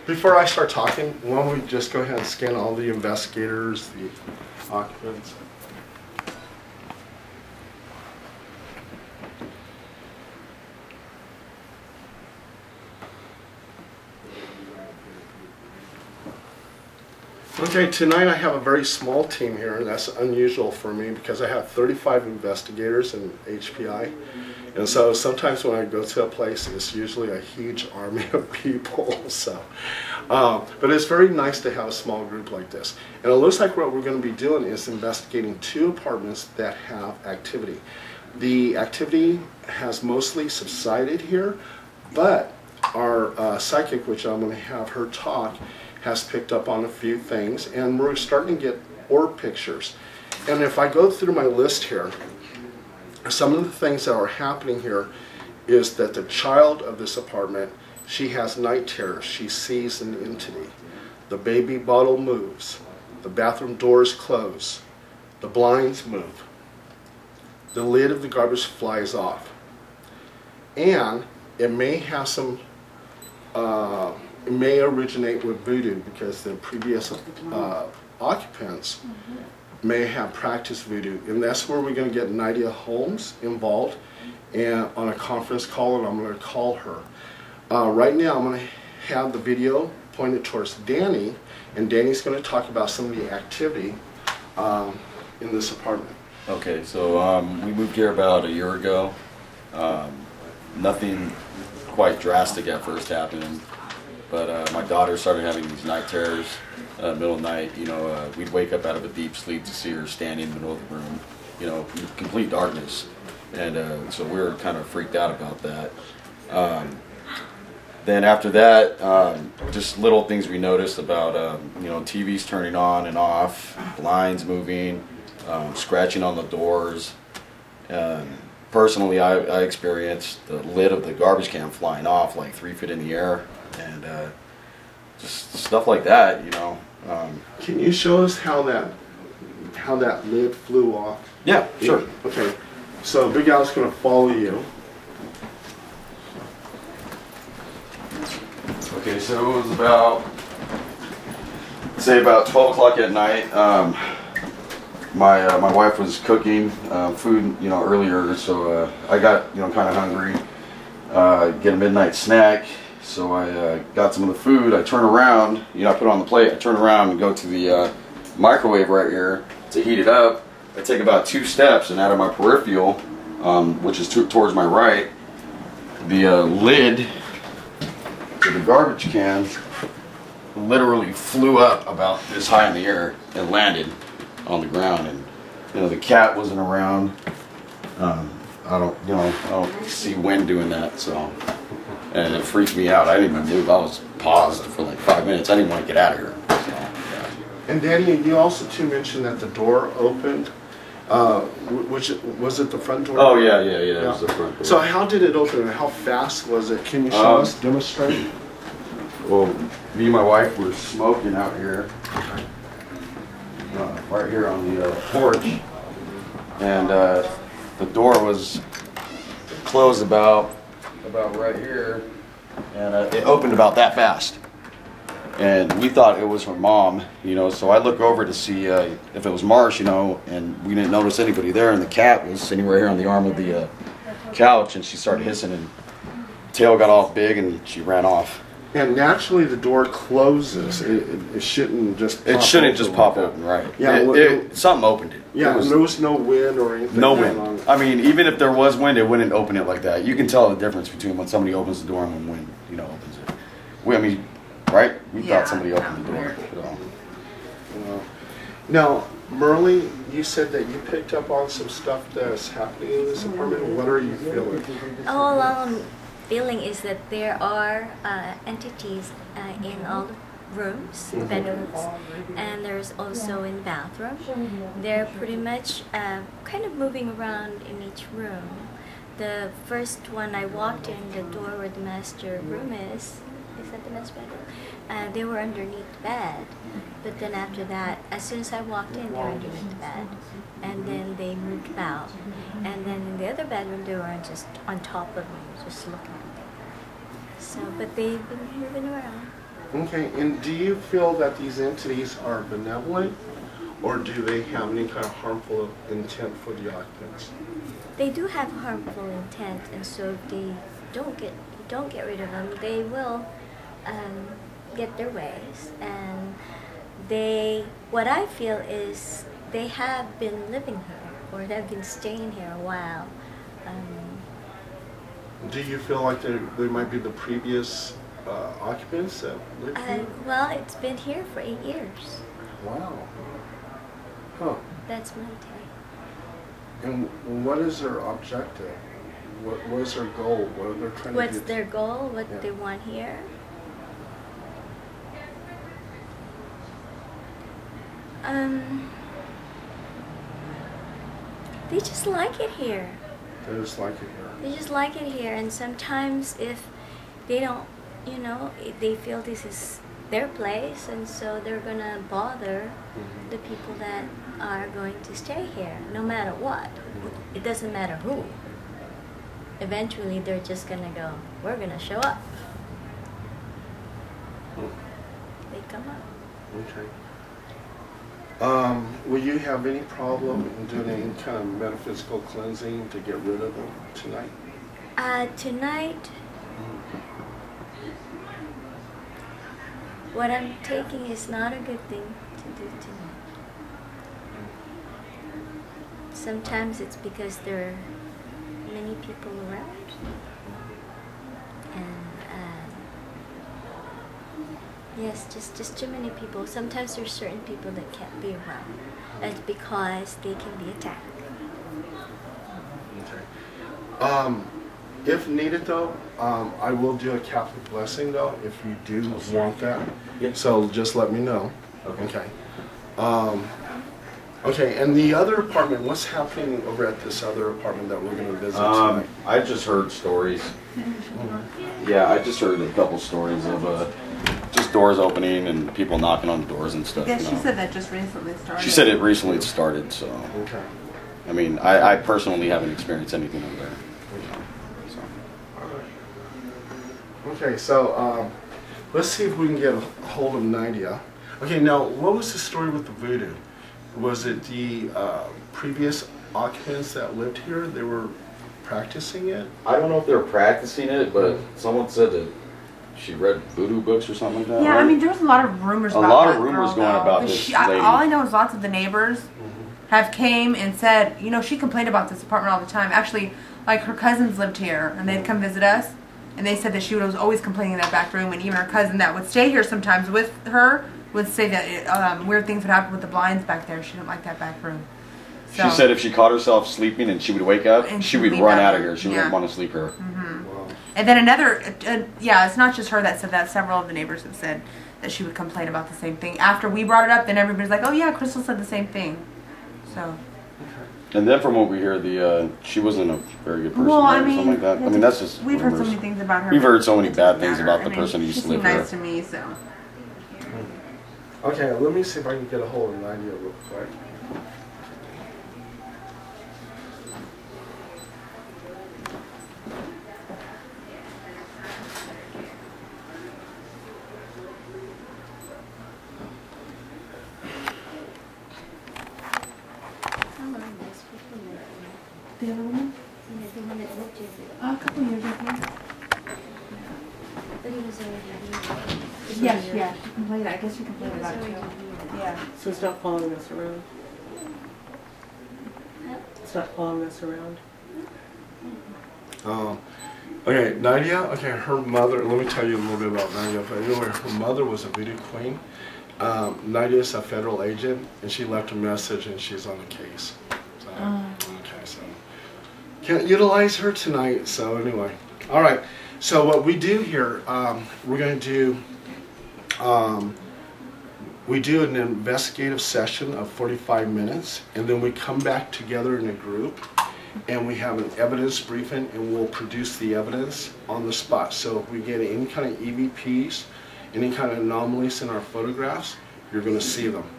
Before I start talking, why don't we just go ahead and scan all the investigators, the occupants. Okay, tonight I have a very small team here, and that's unusual for me because I have 35 investigators in HPI. And so sometimes when I go to a place, it's usually a huge army of people. So, but it's very nice to have a small group like this. And it looks like what we're going to be doing is investigating 2 apartments that have activity. The activity has mostly subsided here, but our psychic, which I'm going to have her talk, has picked up on a few things, and we're starting to get orb pictures. And if I go through my list here, some of the things that are happening here is that the child of this apartment, she has night terrors. She sees an entity. The baby bottle moves. The bathroom doors close. The blinds move. The lid of the garbage flies off. And it may have some it may originate with voodoo because the previous occupants may have practiced voodoo, and that's where we're going to get Nydia Holmes involved and on a conference call, and I'm going to call her. Right now I'm going to have the video pointed towards Danny, and Danny's going to talk about some of the activity in this apartment. Okay, so we moved here about a year ago. Nothing quite drastic at first happened. But my daughter started having these night terrors, middle of the night. You know, we'd wake up out of a deep sleep to see her standing in the middle of the room, you know, in complete darkness. And so we were kind of freaked out about that. Then after that, just little things we noticed about, you know, TVs turning on and off, blinds moving, scratching on the doors. Personally, I experienced the lid of the garbage can flying off like 3 feet in the air. And just stuff like that, you know. Can you show us how that lid flew off? Yeah, sure. Okay, so Big Al's going to follow you. Okay, so it was about, say about 12 o'clock at night. My wife was cooking food, you know, earlier, so I got, you know, kind of hungry. Get a midnight snack. So I got some of the food, I turn around, you know, I put it on the plate, I turn around and go to the microwave right here to heat it up. I take about 2 steps, and out of my peripheral, which is towards my right, the lid to the garbage can literally flew up about this high in the air and landed on the ground. And, you know, the cat wasn't around. I don't see wind doing that, so. And it freaked me out. I didn't even move. I was paused for like 5 minutes. I didn't want to get out of here. So, yeah. And Danny, you also too mentioned that the door opened. Was it the front door? Oh yeah. It was the front door. So how did it open and how fast was it? Can you show us, demonstrate? Well, me and my wife were smoking out here, right here on the porch, and the door was closed about right here, and it opened about that fast, and we thought it was her mom, you know, so I look over to see if it was Marsh, you know, and we didn't notice anybody there, and the cat was sitting right here on the arm of the couch, and she started hissing, and tail got all big, and she ran off. And naturally the door closes. It shouldn't just pop It shouldn't just pop open, right. Yeah, something opened it. Yeah, there was no wind or anything. No wind. I mean, even if there was wind, it wouldn't open it like that. You can tell the difference between when somebody opens the door and when wind, you know, opens it. I mean, right? We thought somebody opened the door. So. Now, Merle, you said that you picked up on some stuff that's happening in this apartment. What are you feeling? All I'm feeling is that there are entities in all the rooms, bedrooms, and there's also in the bathroom. They're pretty much kind of moving around in each room. The first one I walked in, the door where the master room is that the master bedroom? They were underneath the bed, but then after that, as soon as I walked in, they were underneath the bed, and then they moved about, and then in the other bedroom, they were just on top of me, just looking at me. So, but they've been moving around. Okay, and do you feel that these entities are benevolent, or do they have any kind of harmful intent for the occupants? They do have harmful intent, and so if they don't get rid of them, they will get their ways. And what I feel is they have been living here, or they've been staying here a while. Do you feel like they might be the previous occupants that lived here? Well, it's been here for 8 years. Wow. Huh. That's my take. And what is their objective? What is their goal? What are they trying to do? What's their goal? What Yeah. they want here? They just like it here. They just like it here. They just like it here, and sometimes if they don't, they feel this is their place, and so they're gonna bother the people that are going to stay here, no matter what. It doesn't matter who. Eventually, they're just gonna go, we're gonna show up. They come up. Okay. Will you have any problem in doing any kind of metaphysical cleansing to get rid of them tonight? Tonight, what I'm taking is not a good thing to do tonight. Sometimes it's because there are many people around, and yes, just too many people. Sometimes there's certain people that can't be around. That's because they can be attacked. Okay. If needed, though, I will do a Catholic blessing, though, if you do want that. Yeah. So just let me know. Okay. Okay, and the other apartment, what's happening over at this other apartment that we're going to visit tonight? I just heard stories. Yeah, I just heard a couple stories of just doors opening and people knocking on the doors and stuff. Yeah, she said that just recently started. She said it recently started, so. Okay. I mean, I personally haven't experienced anything over there. So. Okay, so let's see if we can get a hold of Nadia. Okay, now, what was the story with the voodoo? Was it the previous occupants that lived here? They were practicing it? I don't know if they were practicing it, but someone said that she read voodoo books or something like that. Yeah, right? I mean, there was a lot of rumors A about lot of that rumors girl, going though. about But this all lady. I know is lots of the neighbors have came and said, she complained about this apartment all the time. Actually, like her cousins lived here, and they'd come visit us, and they said that she was always complaining in that back room, and even her cousin that would stay here sometimes with her would say that weird things would happen with the blinds back there. She didn't like that back room. So, She said if she caught herself sleeping and she would wake up, And she she'd would leave run out out of here. here. She Yeah. wouldn't want to sleep here. Wow. and then another, it's not just her that said that. Several of the neighbors have said that she would complain about the same thing. After we brought it up, then everybody's like, oh yeah, Crystal said the same thing. So. And then from what we hear, she wasn't a very good person Well, or I something mean, like that. I mean, that's just we've heard so rumors. many things about her. We've heard so many It bad doesn't things matter. about the I mean, person who used to live She seemed here. nice to me, so. Okay, let me see if I can get a hold of Nadia real quick. The other woman? The one that lived here. A couple years ago. But he was already here. Yes, yeah. She complained. I guess she complained He was about it already too. here. Yeah. So stop following us around. Huh? Stop following us around. Okay, Nadia, her mother, let me tell you a little bit about Nadia. But anyway, her mother was a voodoo queen. Nadia is a federal agent, and she left a message, and she's on the case. So, okay, so can't utilize her tonight. So anyway, all right. So what we do here, we're going to do, we do an investigative session of 45 minutes, and then we come back together in a group, and we have an evidence briefing, and we'll produce the evidence on the spot. So if we get any kind of EVPs, any kind of anomalies in our photographs, you're going to see them.